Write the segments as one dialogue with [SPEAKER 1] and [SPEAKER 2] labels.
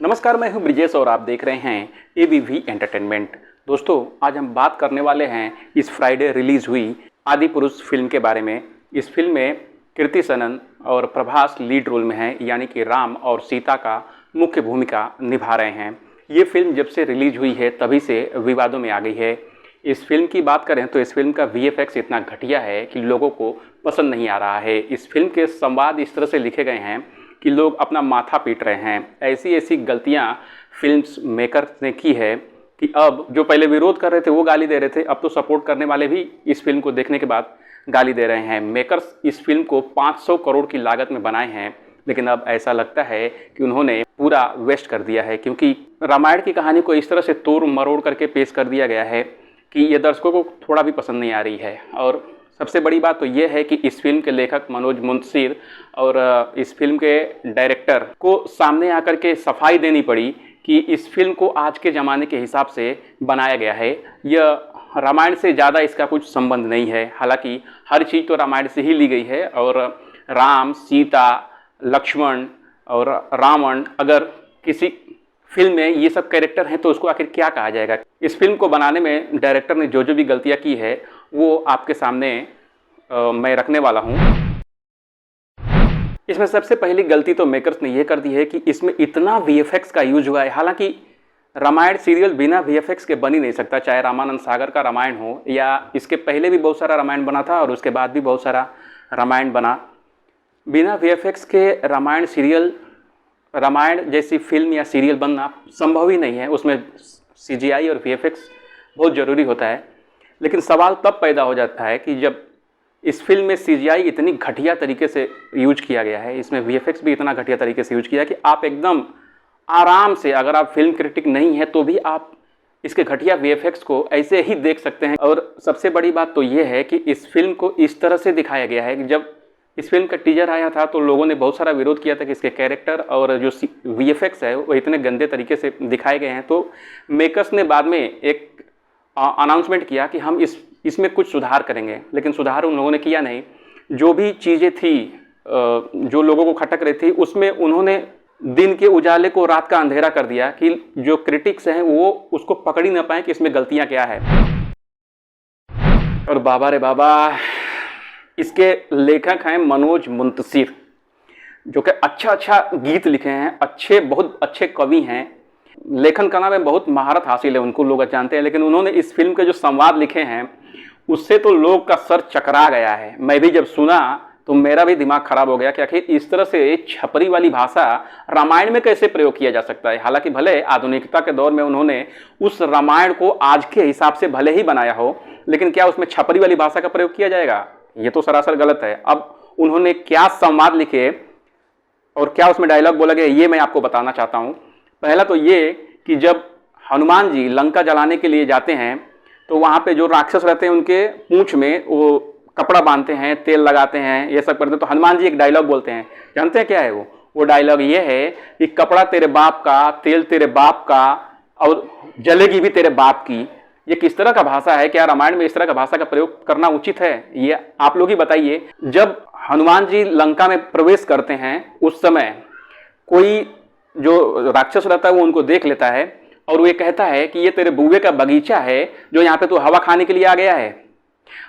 [SPEAKER 1] नमस्कार, मैं हूं ब्रिजेश और आप देख रहे हैं एबीवी एंटरटेनमेंट। दोस्तों, आज हम बात करने वाले हैं इस फ्राइडे रिलीज हुई आदि पुरुष फिल्म के बारे में। इस फिल्म में कृति सनन और प्रभास लीड रोल में हैं, यानी कि राम और सीता का मुख्य भूमिका निभा रहे हैं। ये फिल्म जब से रिलीज हुई है तभी से विवादों में आ गई है। इस फिल्म की बात करें तो इस फिल्म का वीएफएक्स इतना घटिया है कि लोगों को पसंद नहीं आ रहा है। इस फिल्म के संवाद इस तरह से लिखे गए हैं कि लोग अपना माथा पीट रहे हैं। ऐसी ऐसी गलतियां फिल्म्स मेकर्स ने की है कि अब जो पहले विरोध कर रहे थे वो गाली दे रहे थे, अब तो सपोर्ट करने वाले भी इस फिल्म को देखने के बाद गाली दे रहे हैं। मेकर्स इस फिल्म को 500 करोड़ की लागत में बनाए हैं, लेकिन अब ऐसा लगता है कि उन्होंने पूरा वेस्ट कर दिया है, क्योंकि रामायण की कहानी को इस तरह से तोड़ मरोड़ करके पेश कर दिया गया है कि ये दर्शकों को थोड़ा भी पसंद नहीं आ रही है। और सबसे बड़ी बात तो ये है कि इस फिल्म के लेखक मनोज मुंशीर और इस फिल्म के डायरेक्टर को सामने आकर के सफाई देनी पड़ी कि इस फिल्म को आज के ज़माने के हिसाब से बनाया गया है। यह रामायण से ज़्यादा इसका कुछ संबंध नहीं है। हालांकि हर चीज़ तो रामायण से ही ली गई है, और राम, सीता, लक्ष्मण और रावण अगर किसी फिल्म में ये सब कैरेक्टर हैं तो उसको आखिर क्या कहा जाएगा। इस फिल्म को बनाने में डायरेक्टर ने जो भी गलतियां की है वो आपके सामने मैं रखने वाला हूं। इसमें सबसे पहली गलती तो मेकर्स ने यह कर दी है कि इसमें इतना वीएफएक्स का यूज हुआ है। हालांकि रामायण सीरियल बिना वीएफएक्स के बन ही नहीं सकता, चाहे रामानंद सागर का रामायण हो या इसके पहले भी बहुत सारा रामायण बना था और उसके बाद भी बहुत सारा रामायण बना। बिना वीएफएक्स के रामायण जैसी फिल्म या सीरियल बनना संभव ही नहीं है। उसमें सीजीआई और वीएफएक्स बहुत ज़रूरी होता है। लेकिन सवाल तब पैदा हो जाता है कि जब इस फिल्म में सीजीआई इतनी घटिया तरीके से यूज किया गया है, इसमें वीएफएक्स भी इतना घटिया तरीके से यूज किया है कि आप एकदम आराम से, अगर आप फिल्म क्रिटिक नहीं है तो भी आप इसके घटिया वीएफएक्स को ऐसे ही देख सकते हैं। और सबसे बड़ी बात तो ये है कि इस फिल्म को इस तरह से दिखाया गया है कि जब इस फिल्म का टीजर आया था तो लोगों ने बहुत सारा विरोध किया था कि इसके कैरेक्टर और जो वीएफएक्स है वो इतने गंदे तरीके से दिखाए गए हैं। तो मेकर्स ने बाद में एक अनाउंसमेंट किया कि हम इसमें कुछ सुधार करेंगे, लेकिन सुधार उन लोगों ने किया नहीं। जो भी चीज़ें थी जो लोगों को खटक रही थी उसमें उन्होंने दिन के उजाले को रात का अंधेरा कर दिया कि जो क्रिटिक्स हैं वो उसको पकड़ ही ना पाए कि इसमें गलतियां क्या है। और बाबा रे बाबा, इसके लेखक हैं मनोज मुंशीर, जो कि अच्छा गीत लिखे हैं, बहुत अच्छे कवि हैं। लेखन कला में बहुत महारत हासिल है, उनको लोग जानते हैं। लेकिन उन्होंने इस फिल्म के जो संवाद लिखे हैं उससे तो लोग का सर चकरा गया है। मैं भी जब सुना तो मेरा भी दिमाग खराब हो गया कि आखिर इस तरह से छपरी वाली भाषा रामायण में कैसे प्रयोग किया जा सकता है। हालांकि भले आधुनिकता के दौर में उन्होंने उस रामायण को आज के हिसाब से भले ही बनाया हो, लेकिन क्या उसमें छपरी वाली भाषा का प्रयोग किया जाएगा? ये तो सरासर गलत है। अब उन्होंने क्या संवाद लिखे और क्या उसमें डायलॉग बोला गया, ये मैं आपको बताना चाहता हूँ। पहला तो ये कि जब हनुमान जी लंका जलाने के लिए जाते हैं तो वहाँ पे जो राक्षस रहते हैं उनके पूंछ में वो कपड़ा बांधते हैं, तेल लगाते हैं, ये सब करते हैं। तो हनुमान जी एक डायलॉग बोलते हैं, जानते हैं क्या है वो डायलॉग ये है कि कपड़ा तेरे बाप का, तेल तेरे बाप का और जलेगी भी तेरे बाप की। ये किस तरह का भाषा है? क्या रामायण में इस तरह का भाषा का प्रयोग करना उचित है? ये आप लोग ही बताइए। जब हनुमान जी लंका में प्रवेश करते हैं उस समय कोई जो राक्षस रहता है वो उनको देख लेता है और वो ये कहता है कि ये तेरे बुए का बगीचा है जो यहाँ पे तो हवा खाने के लिए आ गया है।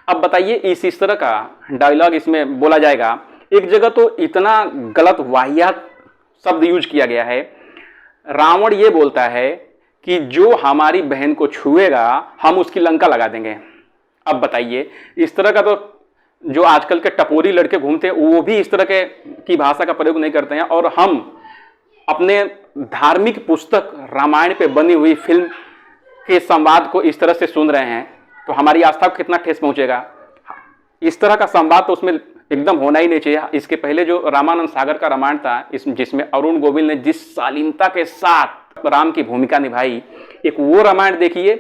[SPEAKER 1] अब बताइए, इस तरह का डायलॉग इसमें बोला जाएगा। एक जगह तो इतना गलत वाहियात शब्द यूज किया गया है। रावण ये बोलता है कि जो हमारी बहन को छुएगा हम उसकी लंका लगा देंगे। अब बताइए, इस तरह का तो जो आजकल के टपोरी लड़के घूमते हैं वो भी इस तरह की भाषा का प्रयोग नहीं करते हैं, और हम अपने धार्मिक पुस्तक रामायण पे बनी हुई फिल्म के संवाद को इस तरह से सुन रहे हैं तो हमारी आस्था को कितना ठेस पहुंचेगा। इस तरह का संवाद तो उसमें एकदम होना ही नहीं चाहिए। इसके पहले जो रामानंद सागर का रामायण था जिसमें अरुण गोविल ने जिस शालीनता के साथ राम की भूमिका निभाई, एक वो रामायण देखिए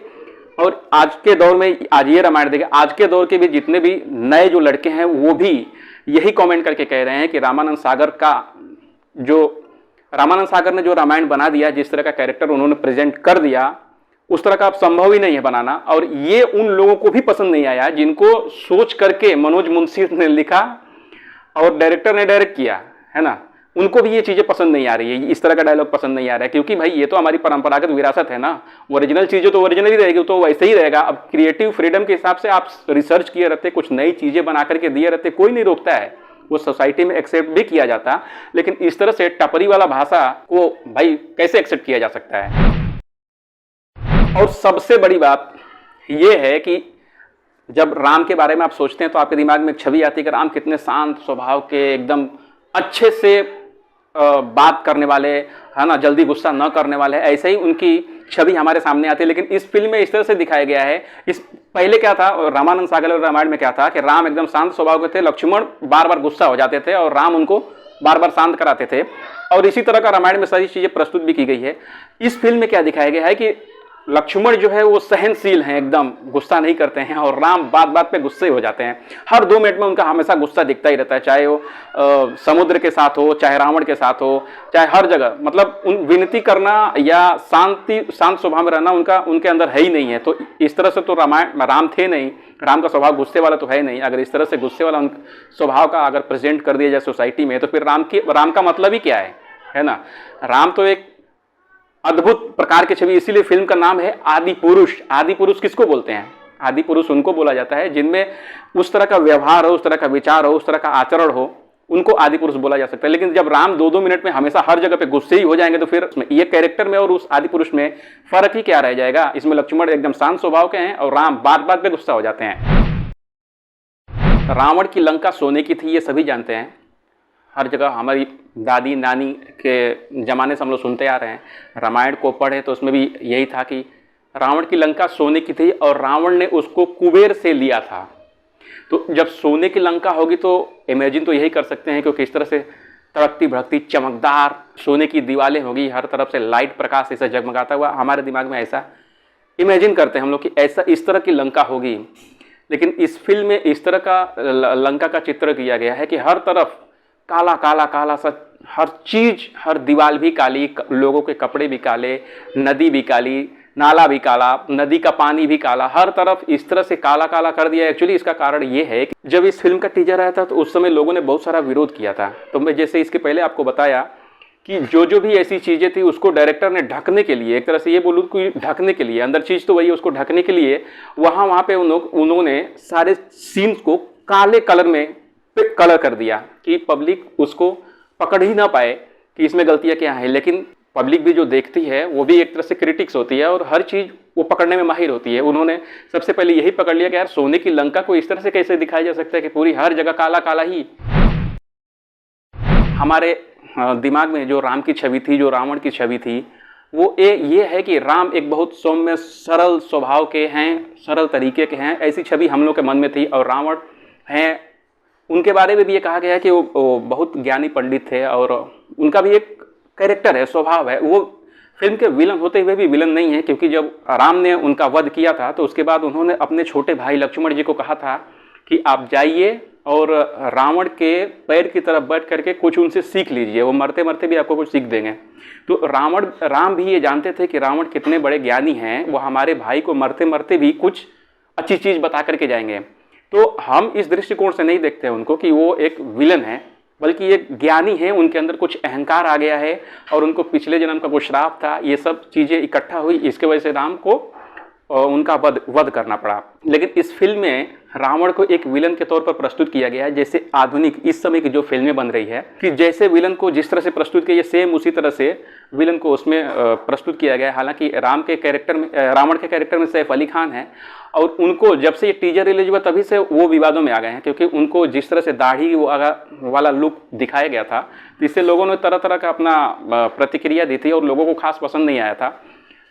[SPEAKER 1] और आज के दौर में आज ये रामायण देखिए। आज के दौर के भी जितने भी नए जो लड़के हैं वो भी यही कमेंट करके कह रहे हैं कि रामानंद सागर ने जो रामायण बना दिया, जिस तरह का कैरेक्टर उन्होंने प्रेजेंट कर दिया, उस तरह का अब संभव ही नहीं है बनाना। और ये उन लोगों को भी पसंद नहीं आया जिनको सोच करके मनोज मुंशी ने लिखा और डायरेक्टर ने डायरेक्ट किया, है ना। उनको भी ये चीज़ें पसंद नहीं आ रही है, इस तरह का डायलॉग पसंद नहीं आ रहा है, क्योंकि भाई ये तो हमारी परंपरागत विरासत है ना। ओरिजिनल चीज़ें तो ओरिजिनल ही रहेगी, तो वैसे ही रहेगा। अब क्रिएटिव फ्रीडम के हिसाब से आप रिसर्च किए रहते, कुछ नई चीज़ें बना करके दिए रहते, कोई नहीं रोकता है, वो सोसाइटी में एक्सेप्ट भी किया जाता। लेकिन इस तरह से टपरी वाला भाषा को भाई कैसे एक्सेप्ट किया जा सकता है। और सबसे बड़ी बात ये है कि जब राम के बारे में आप सोचते हैं तो आपके दिमाग में एक छवि आती है कि राम कितने शांत स्वभाव के, एकदम अच्छे से बात करने वाले, है ना, जल्दी गुस्सा न करने वाले, ऐसे ही उनकी छवि हमारे सामने आती है। लेकिन इस फिल्म में इस तरह से दिखाया गया है। इस पहले क्या था, रामानंद सागर और रामायण में क्या था कि राम एकदम शांत स्वभाव के थे, लक्ष्मण बार बार गुस्सा हो जाते थे और राम उनको बार बार शांत कराते थे। और इसी तरह का रामायण में सारी चीजें प्रस्तुत भी की गई है। इस फिल्म में क्या दिखाया गया है कि लक्ष्मण जो है वो सहनशील हैं, एकदम गुस्सा नहीं करते हैं, और राम बात बात पे गुस्से हो जाते हैं। हर 2 मिनट में उनका हमेशा गुस्सा दिखता ही रहता है, चाहे वो समुद्र के साथ हो, चाहे रावण के साथ हो, चाहे हर जगह। मतलब उन विनती करना या शांत स्वभाव में रहना उनका उनके अंदर है ही नहीं है। तो इस तरह से तो राम थे नहीं, राम का स्वभाव गुस्से वाला तो है नहीं। अगर इस तरह से गुस्से वाला स्वभाव का अगर प्रेजेंट कर दिया जाए सोसाइटी में, तो फिर राम का मतलब ही क्या है ना। राम तो एक अद्भुत प्रकार की छवि, इसीलिए फिल्म का नाम है आदि पुरुष। आदि पुरुष किसको बोलते हैं? आदि पुरुष उनको बोला जाता है जिनमें उस तरह का व्यवहार हो, उस तरह का विचार हो, उस तरह का आचरण हो, उनको आदि पुरुष बोला जा सकता है। लेकिन जब राम 2-2 मिनट में हमेशा हर जगह पे गुस्से ही हो जाएंगे, तो फिर ये कैरेक्टर में और उस आदि पुरुष में फर्क ही क्या रह जाएगा। इसमें लक्ष्मण एकदम शांत स्वभाव के हैं और राम बात बात पे गुस्सा हो जाते हैं। रावण की लंका सोने की थी, ये सभी जानते हैं। हर जगह हमारी दादी नानी के ज़माने से हम लोग सुनते आ रहे हैं। रामायण को पढ़े तो उसमें भी यही था कि रावण की लंका सोने की थी और रावण ने उसको कुबेर से लिया था। तो जब सोने की लंका होगी तो इमेजिन तो यही कर सकते हैं कि किस तरह से तड़कती भड़कती चमकदार सोने की दीवारें होगी, हर तरफ से लाइट प्रकाश ऐसा जगमगाता हुआ। हमारे दिमाग में ऐसा इमेजिन करते हैं हम लोग कि ऐसा इस तरह की लंका होगी। लेकिन इस फिल्म में इस तरह का लंका का चित्र किया गया है कि हर तरफ काला काला काला सा, हर चीज, हर दीवार भी काली, लोगों के कपड़े भी काले, नदी भी काली, नाला भी काला, नदी का पानी भी काला, हर तरफ इस तरह से काला काला कर दिया। एक्चुअली इसका कारण ये है कि जब इस फिल्म का टीजर आया था तो उस समय लोगों ने बहुत सारा विरोध किया था। तो मैं जैसे इसके पहले आपको बताया कि जो भी ऐसी चीजें थी उसको डायरेक्टर ने ढकने के लिए, एक तरह से ये बोलूँ कि ढकने के लिए, अंदर चीज तो वही है, उसको ढकने के लिए वहां पे उन्होंने सारे सीन्स को काले कलर में कलर कर दिया कि पब्लिक उसको पकड़ ही ना पाए कि इसमें गलतियां क्या है। लेकिन पब्लिक भी जो देखती है वो भी एक तरह से क्रिटिक्स होती है और हर चीज वो पकड़ने में माहिर होती है। उन्होंने सबसे पहले यही पकड़ लिया कि यार सोने की लंका को इस तरह से कैसे दिखाया जा सकता है कि पूरी हर जगह काला काला ही। हमारे दिमाग में जो राम की छवि थी, जो रावण की छवि थी, वो ये है कि राम एक बहुत सौम्य सरल स्वभाव के हैं, सरल तरीके के हैं, ऐसी छवि हम लोग के मन में थी। और रावण हैं, उनके बारे में भी ये कहा गया है कि वो बहुत ज्ञानी पंडित थे और उनका भी एक कैरेक्टर है, स्वभाव है। वो फिल्म के विलन होते हुए भी विलन नहीं है, क्योंकि जब राम ने उनका वध किया था तो उसके बाद उन्होंने अपने छोटे भाई लक्ष्मण जी को कहा था कि आप जाइए और रावण के पैर की तरफ बैठ करके कुछ उनसे सीख लीजिए, वो मरते मरते भी आपको कुछ सीख देंगे। तो राम भी ये जानते थे कि रावण कितने बड़े ज्ञानी हैं, वो हमारे भाई को मरते मरते भी कुछ अच्छी चीज़ बता करके जाएंगे। तो हम इस दृष्टिकोण से नहीं देखते हैं उनको कि वो एक विलन है, बल्कि एक ज्ञानी है, उनके अंदर कुछ अहंकार आ गया है और उनको पिछले जन्म का कुछ श्राप था, ये सब चीज़ें इकट्ठा हुई, इसके वजह से राम को उनका वध करना पड़ा। लेकिन इस फिल्म में रावण को एक विलन के तौर पर प्रस्तुत किया गया है, जैसे आधुनिक इस समय की जो फिल्में बन रही है कि जैसे विलन को जिस तरह से प्रस्तुत किया सेम उसी तरह से विलन को उसमें प्रस्तुत किया गया है। हालांकि रावण के कैरेक्टर में सैफ अली खान है और उनको जब से ये टीजर रिलीज हुआ तभी से वो विवादों में आ गए हैं, क्योंकि उनको जिस तरह से दाढ़ी वाला लुक दिखाया गया था, इससे लोगों ने तरह तरह का अपना प्रतिक्रिया दी थी और लोगों को खास पसंद नहीं आया था।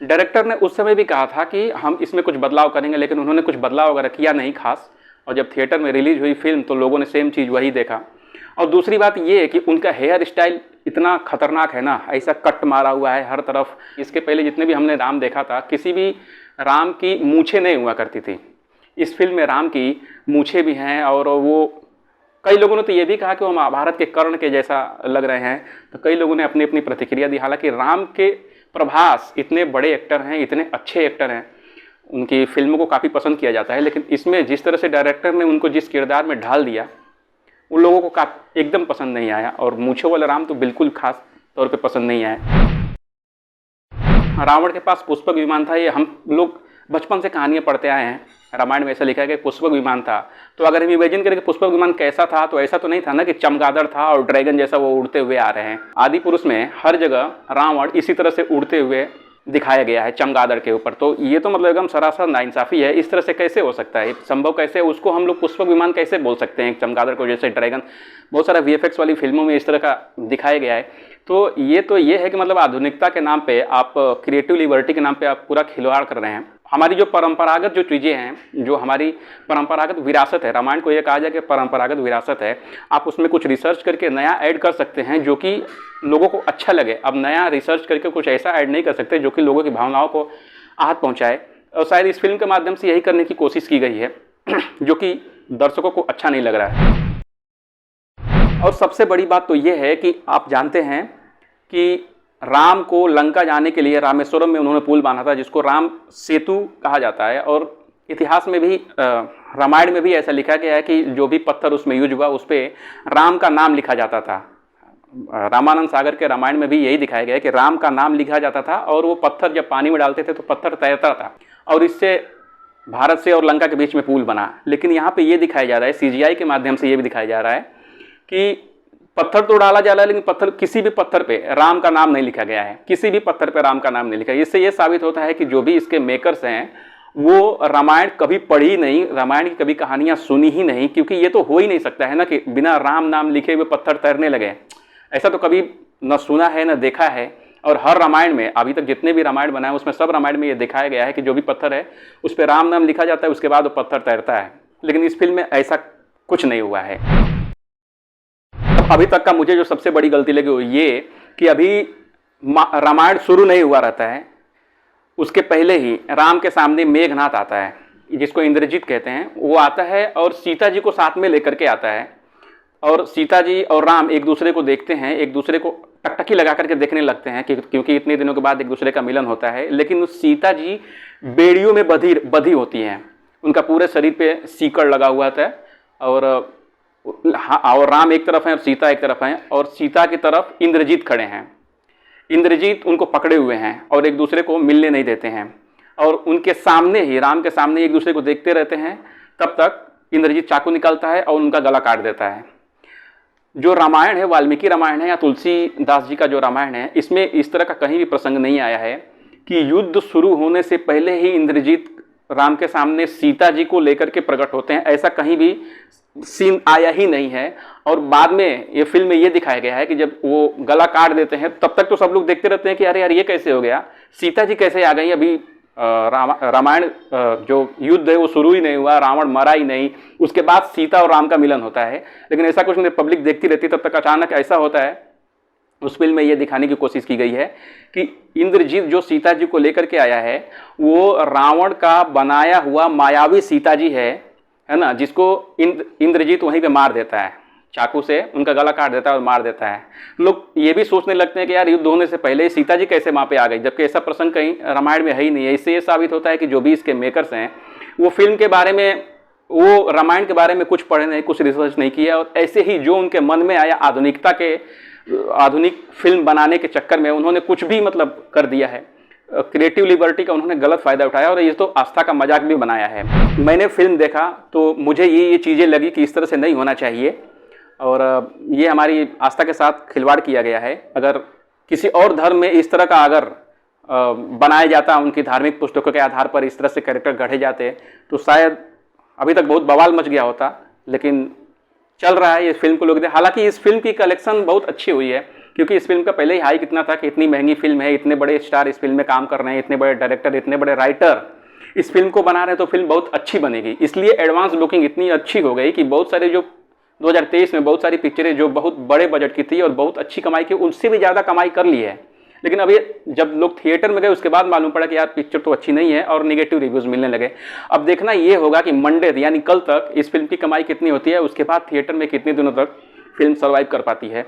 [SPEAKER 1] डायरेक्टर ने उस समय भी कहा था कि हम इसमें कुछ बदलाव करेंगे, लेकिन उन्होंने कुछ बदलाव वगैरह किया नहीं खास। और जब थिएटर में रिलीज हुई फिल्म तो लोगों ने सेम चीज़ वही देखा। और दूसरी बात ये है कि उनका हेयर स्टाइल इतना खतरनाक है ना, ऐसा कट मारा हुआ है हर तरफ। इसके पहले जितने भी हमने राम देखा था, किसी भी राम की मूछें नहीं हुआ करती थी। इस फिल्म में राम की मूछें भी हैं और वो कई लोगों ने तो ये भी कहा कि वो महाभारत के कर्ण के जैसा लग रहे हैं। तो कई लोगों ने अपनी अपनी प्रतिक्रिया दी। हालांकि राम के प्रभास इतने बड़े एक्टर हैं, इतने अच्छे एक्टर हैं, उनकी फिल्मों को काफ़ी पसंद किया जाता है। लेकिन इसमें जिस तरह से डायरेक्टर ने उनको जिस किरदार में ढाल दिया, उन लोगों को एकदम पसंद नहीं आया, और मूंछों वाला राम तो बिल्कुल खास तौर पे पसंद नहीं आया। रावण के पास पुष्पक विमान था, ये हम लोग बचपन से कहानियाँ पढ़ते आए हैं। रामायण में ऐसा लिखा है कि पुष्पक विमान था। तो अगर हम इमेजिन करें कि पुष्पक विमान कैसा था, तो ऐसा तो नहीं था ना कि चमगादड़ था और ड्रैगन जैसा वो उड़ते हुए आ रहे हैं। आदि पुरुष में हर जगह रावण इसी तरह से उड़ते हुए दिखाया गया है, चमगादड़ के ऊपर। तो ये तो मतलब एकदम सरासर नाइंसाफ़ी है। इस तरह से कैसे हो सकता है, संभव कैसे, उसको हम लोग पुष्पक विमान कैसे बोल सकते हैं चमगादड़ को, जैसे ड्रैगन बहुत सारा VFX वाली फिल्मों में इस तरह का दिखाया गया है। तो ये है कि मतलब आधुनिकता के नाम पे आप, क्रिएटिव लिबर्टी के नाम पे आप पूरा खिलवाड़ कर रहे हैं। हमारी जो परंपरागत जो चीज़ें हैं, जो हमारी परंपरागत विरासत है, रामायण को ये कहा जाए कि परंपरागत विरासत है, आप उसमें कुछ रिसर्च करके नया ऐड कर सकते हैं जो कि लोगों को अच्छा लगे। अब नया रिसर्च करके कुछ ऐसा ऐड नहीं कर सकते जो कि लोगों की भावनाओं को आहत पहुंचाए, और शायद इस फिल्म के माध्यम से यही करने की कोशिश की गई है जो कि दर्शकों को अच्छा नहीं लग रहा है। और सबसे बड़ी बात तो ये है कि आप जानते हैं कि राम को लंका जाने के लिए रामेश्वरम में उन्होंने पुल बांधा था, जिसको राम सेतु कहा जाता है। और इतिहास में भी, रामायण में भी ऐसा लिखा गया है कि जो भी पत्थर उसमें यूज हुआ उस पर राम का नाम लिखा जाता था। रामानंद सागर के रामायण में भी यही दिखाया गया है कि राम का नाम लिखा जाता था, और वो पत्थर जब पानी में डालते थे तो पत्थर तैरता था, और इससे भारत से और लंका के बीच में पुल बना। लेकिन यहाँ पे ये दिखाया जा रहा है, CGI के माध्यम से ये भी दिखाया जा रहा है कि पत्थर तो डाला जा रहा है, लेकिन पत्थर, किसी भी पत्थर पे राम का नाम नहीं लिखा गया है, किसी भी पत्थर पे राम का नाम नहीं लिखा है। इससे ये साबित होता है कि जो भी इसके मेकर्स हैं वो रामायण कभी पढ़ी नहीं, रामायण की कभी कहानियाँ सुनी ही नहीं, क्योंकि ये तो हो ही नहीं सकता है ना कि बिना राम नाम लिखे हुए पत्थर तैरने लगे। ऐसा तो कभी न सुना है न देखा है। और हर रामायण में, अभी तक जितने भी रामायण बनाए उसमें सब रामायण में ये दिखाया गया है कि जो भी पत्थर है उस पर राम नाम लिखा जाता है, उसके बाद वो पत्थर तैरता है। लेकिन इस फिल्म में ऐसा कुछ नहीं हुआ है। अभी तक का मुझे जो सबसे बड़ी गलती लगी वो ये कि अभी रामायण शुरू नहीं हुआ रहता है, उसके पहले ही राम के सामने मेघनाथ आता है, जिसको इंद्रजीत कहते हैं। वो आता है और सीता जी को साथ में लेकर के आता है, और सीता जी और राम एक दूसरे को देखते हैं, एक दूसरे को टकटकी लगा करके देखने लगते हैं क्योंकि इतने दिनों के बाद एक दूसरे का मिलन होता है। लेकिन उस सीता जी बेड़ियों में बधी होती हैं, उनका पूरे शरीर पे सीकड़ लगा हुआ था, और राम एक तरफ हैं और सीता एक तरफ हैं, और सीता की तरफ इंद्रजीत खड़े हैं। इंद्रजीत उनको पकड़े हुए हैं और एक दूसरे को मिलने नहीं देते हैं, और उनके सामने ही, राम के सामने एक दूसरे को देखते रहते हैं। तब तक इंद्रजीत चाकू निकालता है और उनका गला काट देता है। जो रामायण है, वाल्मीकि रामायण है या तुलसीदास जी का जो रामायण है, इसमें इस तरह का कहीं भी प्रसंग नहीं आया है कि युद्ध शुरू होने से पहले ही इंद्रजीत राम के सामने सीता जी को लेकर के प्रकट होते हैं। ऐसा कहीं भी सीन आया ही नहीं है। और बाद में ये फिल्म में ये दिखाया गया है कि जब वो गला काट देते हैं तब तक तो सब लोग देखते रहते हैं कि अरे यार ये कैसे हो गया, सीता जी कैसे आ गई, अभी रामायण जो युद्ध है वो शुरू ही नहीं हुआ, रावण मरा ही नहीं, उसके बाद सीता और राम का मिलन होता है। लेकिन ऐसा कुछ नहीं, पब्लिक देखती रहती, तब तक अचानक ऐसा होता है। उस फिल्म में ये दिखाने की कोशिश की गई है कि इंद्रजीत जो सीता जी को लेकर के आया है वो रावण का बनाया हुआ मायावी सीता जी है ना, जिसको इंद्रजीत वहीं पे मार देता है, चाकू से उनका गला काट देता है और मार देता है। लोग ये भी सोचने लगते हैं कि यार युद्ध होने से पहले सीता जी कैसे वहाँ पे आ गई, जबकि ऐसा प्रसंग कहीं रामायण में है ही नहीं है। इससे ये साबित होता है कि जो भी इसके मेकर्स हैं वो फिल्म के बारे में, वो रामायण के बारे में कुछ पढ़े नहीं, कुछ रिसर्च नहीं किया, और ऐसे ही जो उनके मन में आया आधुनिक फिल्म बनाने के चक्कर में उन्होंने कुछ भी मतलब कर दिया है। क्रिएटिव लिबर्टी का उन्होंने गलत फ़ायदा उठाया और ये तो आस्था का मजाक भी बनाया है। मैंने फिल्म देखा तो मुझे ये चीज़ें लगी कि इस तरह से नहीं होना चाहिए, और ये हमारी आस्था के साथ खिलवाड़ किया गया है। अगर किसी और धर्म में इस तरह का अगर बनाया जाता, उनकी धार्मिक पुस्तकों के आधार पर इस तरह से कैरेक्टर गढ़े जाते, तो शायद अभी तक बहुत बवाल मच गया होता। लेकिन चल रहा है, ये फिल्म को लोग देख। हालांकि इस फिल्म की कलेक्शन बहुत अच्छी हुई है, क्योंकि इस फिल्म का पहले ही हाइप इतना था कि इतनी महंगी फिल्म है, इतने बड़े स्टार इस फिल्म में काम कर रहे हैं, इतने बड़े डायरेक्टर, इतने बड़े राइटर इस फिल्म को बना रहे हैं, तो फिल्म बहुत अच्छी बनेगी। इसलिए एडवांस बुकिंग इतनी अच्छी हो गई कि बहुत सारे जो 2023 में बहुत सारी पिक्चरें जो बहुत बड़े बजट की थी और बहुत अच्छी कमाई की, उनसे भी ज़्यादा कमाई कर ली है। लेकिन अभी जब लोग थिएटर में गए उसके बाद मालूम पड़ा कि यार पिक्चर तो अच्छी नहीं है, और नेगेटिव रिव्यूज़ मिलने लगे। अब देखना ये होगा कि मंडे यानी कल तक इस फिल्म की कमाई कितनी होती है, उसके बाद थिएटर में कितने दिनों तक फिल्म सर्वाइव कर पाती है।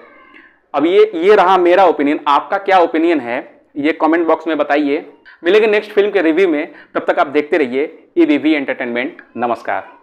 [SPEAKER 1] अब ये रहा मेरा ओपिनियन। आपका क्या ओपिनियन है ये कमेंट बॉक्स में बताइए। मिलेंगे नेक्स्ट फिल्म के रिव्यू में, तब तक आप देखते रहिए EVV एंटरटेनमेंट। नमस्कार।